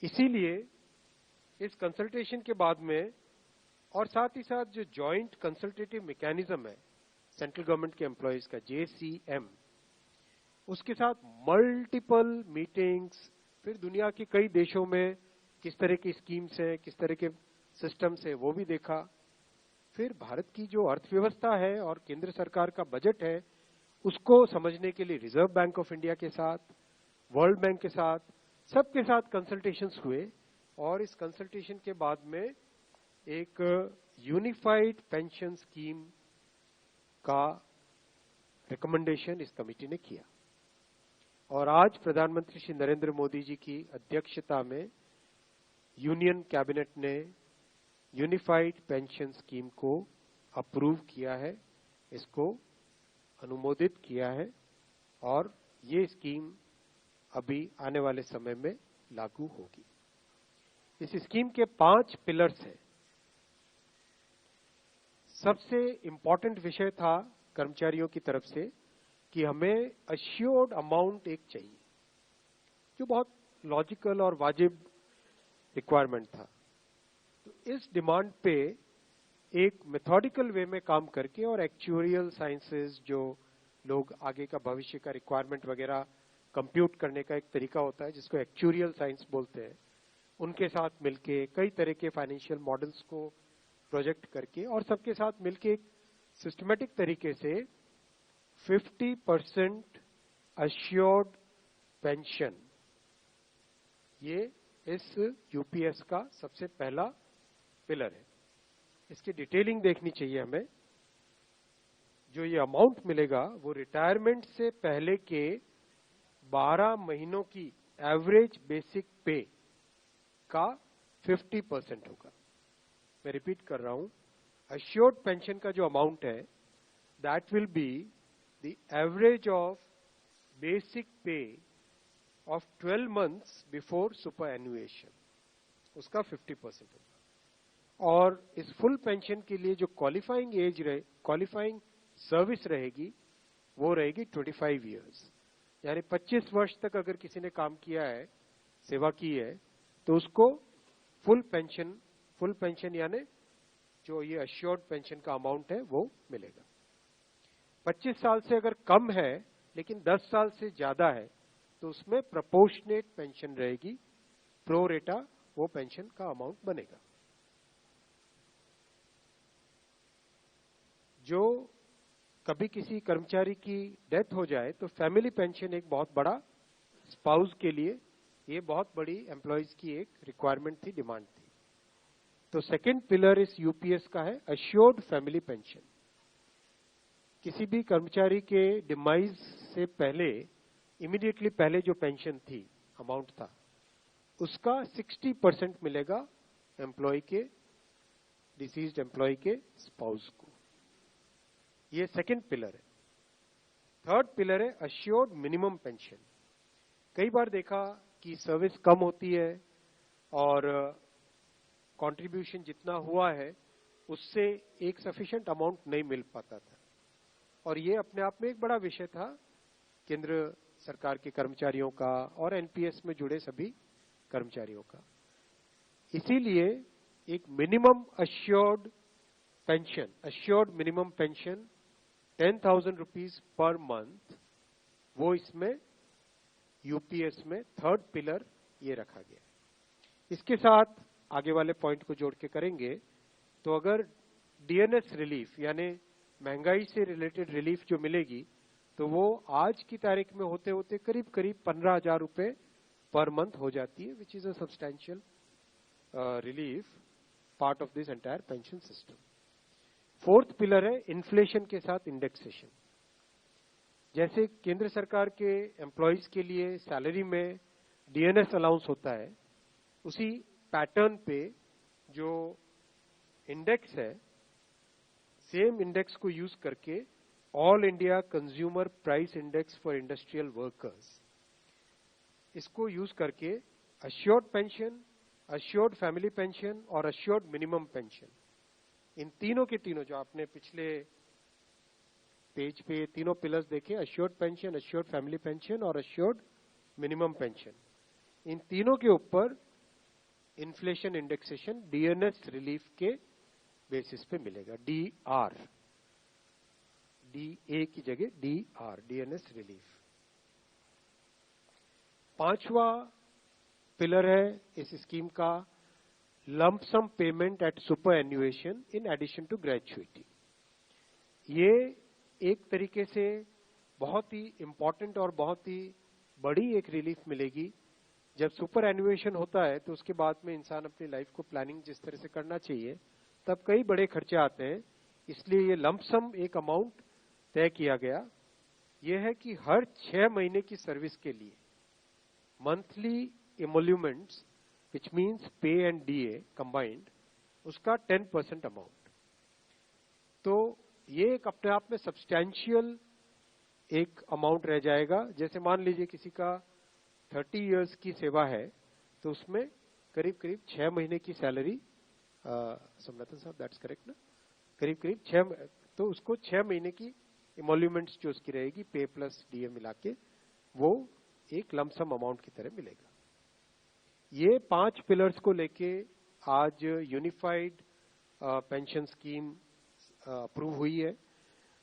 इसीलिए इस कंसल्टेशन के बाद में और साथ ही साथ जो जॉइंट कंसल्टेटिव मैकेनिज्म है सेंट्रल गवर्नमेंट के एम्प्लॉयज का JCM, उसके साथ मल्टीपल मीटिंग्स, फिर दुनिया के कई देशों में किस तरह की स्कीम्स हैं, किस तरह के सिस्टम्स हैं, वो भी देखा। फिर भारत की जो अर्थव्यवस्था है और केंद्र सरकार का बजट है उसको समझने के लिए रिजर्व बैंक ऑफ इंडिया के साथ, वर्ल्ड बैंक के साथ, सबके साथ कंसल्टेशंस हुए और इस कंसल्टेशन के बाद में एक यूनिफाइड पेंशन स्कीम का रिकमेंडेशन इस कमेटी ने किया। और आज प्रधानमंत्री श्री नरेंद्र मोदी जी की अध्यक्षता में यूनियन कैबिनेट ने यूनिफाइड पेंशन स्कीम को अप्रूव किया है, इसको अनुमोदित किया है और ये स्कीम अभी आने वाले समय में लागू होगी। इस स्कीम के 5 पिलर्स हैं। सबसे इंपॉर्टेंट विषय था कर्मचारियों की तरफ से कि हमें अश्योर्ड अमाउंट एक चाहिए, जो बहुत लॉजिकल और वाजिब रिक्वायरमेंट था। तो इस डिमांड पे एक मेथोडिकल वे में काम करके और एक्चुअरियल साइंसेस, जो लोग आगे का भविष्य का रिक्वायरमेंट वगैरह कंप्यूट करने का एक तरीका होता है जिसको एक्चुअरियल साइंस बोलते हैं, उनके साथ मिलके कई तरह के फाइनेंशियल मॉडल्स को प्रोजेक्ट करके और सबके साथ मिलके एक सिस्टमेटिक तरीके से 50% अश्योर्ड पेंशन, ये इस यूपीएस का सबसे पहला पिलर है। इसकी डिटेलिंग देखनी चाहिए हमें। जो ये अमाउंट मिलेगा वो रिटायरमेंट से पहले के 12 महीनों की एवरेज बेसिक पे का 50% होगा। मैं रिपीट कर रहा हूं, अश्योर्ड पेंशन का जो अमाउंट है that will be the average of basic पे ऑफ 12 मंथ्स बिफोर सुपर एनुएशन, उसका 50% होगा। और इस फुल पेंशन के लिए जो क्वालिफाइंग एज रहे, क्वालिफाइंग सर्विस रहेगी, वो रहेगी 25 इयर्स, यानी 25 वर्ष तक अगर किसी ने काम किया है, सेवा की है, तो उसको फुल पेंशन यानी जो ये अश्योर्ड पेंशन का अमाउंट है वो मिलेगा। 25 साल से अगर कम है लेकिन 10 साल से ज्यादा है तो उसमें प्रोपोर्शनेट पेंशन रहेगी, प्रो रेटा वो पेंशन का अमाउंट बनेगा। जो कभी किसी कर्मचारी की डेथ हो जाए तो फैमिली पेंशन एक बहुत बड़ा, स्पाउस के लिए ये बहुत बड़ी एम्प्लॉयज की एक रिक्वायरमेंट थी, डिमांड थी। तो सेकंड पिलर इस यूपीएस का है अश्योर्ड फैमिली पेंशन। किसी भी कर्मचारी के डिमाइज से पहले, इमीडिएटली पहले जो पेंशन थी, अमाउंट था, उसका 60% मिलेगा एम्प्लॉय के, डिसीज्ड एम्प्लॉय के स्पाउस को। ये सेकंड पिलर है। थर्ड पिलर है अश्योर्ड मिनिमम पेंशन। कई बार देखा कि सर्विस कम होती है और कंट्रीब्यूशन जितना हुआ है उससे एक सफिशिएंट अमाउंट नहीं मिल पाता था, और ये अपने आप में एक बड़ा विषय था केंद्र सरकार के कर्मचारियों का और एनपीएस में जुड़े सभी कर्मचारियों का। इसीलिए एक minimum assured pension, assured minimum pension 10,000 rupees per month, वो इसमें यूपीएस में थर्ड पिलर ये रखा गया। इसके साथ आगे वाले पॉइंट को जोड़ के करेंगे तो अगर डीएनएस रिलीफ यानी महंगाई से रिलेटेड रिलीफ जो मिलेगी तो वो आज की तारीख में होते होते करीब करीब 15,000 रुपए पर मंथ हो जाती है, which is a substantial relief part of this entire pension system. Fourth pillar है इन्फ्लेशन के साथ इंडेक्सेशन। जैसे केंद्र सरकार के एम्प्लॉयज के लिए सैलरी में डीएनएस अलाउंस होता है, उसी पैटर्न पे जो इंडेक्स है, सेम इंडेक्स को यूज करके all India consumer price index for industrial workers, इसको यूज करके assured pension, assured family pension और अश्योर्ड मिनिमम पेंशन, इन तीनों के तीनों जो आपने पिछले पेज पे तीनों पिलर्स देखे, assured pension, assured family pension और अश्योर्ड मिनिमम पेंशन, इन तीनों के ऊपर इन्फ्लेशन इंडेक्सेशन डीएनएस रिलीफ के बेसिस पे मिलेगा, डीआर, डीए की जगह डीआर, डीएनएस रिलीफ। पांचवा पिलर है इस स्कीम का lump sum payment at superannuation in addition to gratuity. ये एक तरीके से बहुत ही इंपॉर्टेंट और बहुत ही बड़ी एक रिलीफ मिलेगी। जब सुपर एन्युएशन होता है तो उसके बाद में इंसान अपनी लाइफ को प्लानिंग जिस तरह से करना चाहिए तब कई बड़े खर्चे आते हैं, इसलिए ये लंप सम एक अमाउंट तय किया गया। यह है कि हर 6 महीने की सर्विस के लिए monthly emoluments which means pay and DA combined, उसका 10% अमाउंट। तो ये एक अपने आप में सब्सटैंशियल एक अमाउंट रह जाएगा। जैसे मान लीजिए किसी का 30 इयर्स की सेवा है तो उसमें करीब करीब 6 महीने की सैलरी, सोमनाथन साहब दैट्स करेक्ट ना, करीब करीब 6, तो उसको 6 महीने की emoluments जो उसकी रहेगी पे प्लस DA मिला के, वो एक लमसम अमाउंट की तरह मिलेगा। ये 5 पिलर्स को लेके आज यूनिफाइड पेंशन स्कीम अप्रूव हुई है।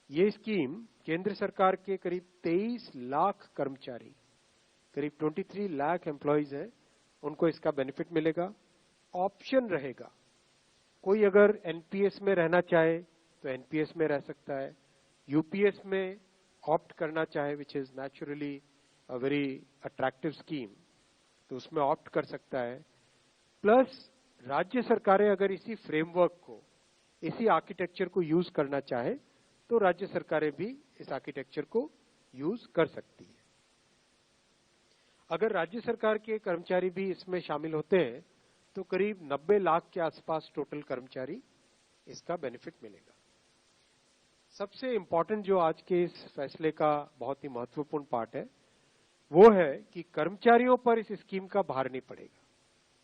ये स्कीम केंद्र सरकार के करीब 23 लाख कर्मचारी, करीब 23 लाख एम्प्लॉइज हैं, उनको इसका बेनिफिट मिलेगा। ऑप्शन रहेगा, कोई अगर एनपीएस में रहना चाहे तो एनपीएस में रह सकता है, यूपीएस में ऑप्ट करना चाहे which is naturally a very attractive scheme तो उसमें ऑप्ट कर सकता है। प्लस राज्य सरकारें अगर इसी फ्रेमवर्क को, इसी आर्किटेक्चर को यूज करना चाहे तो राज्य सरकारें भी इस आर्किटेक्चर को यूज कर सकती है। अगर राज्य सरकार के कर्मचारी भी इसमें शामिल होते हैं तो करीब 90 लाख के आसपास टोटल कर्मचारी इसका बेनिफिट मिलेगा। सबसे इंपॉर्टेंट जो आज के इस फैसले का बहुत ही महत्वपूर्ण पार्ट है वो है कि कर्मचारियों पर इस स्कीम का भार नहीं पड़ेगा।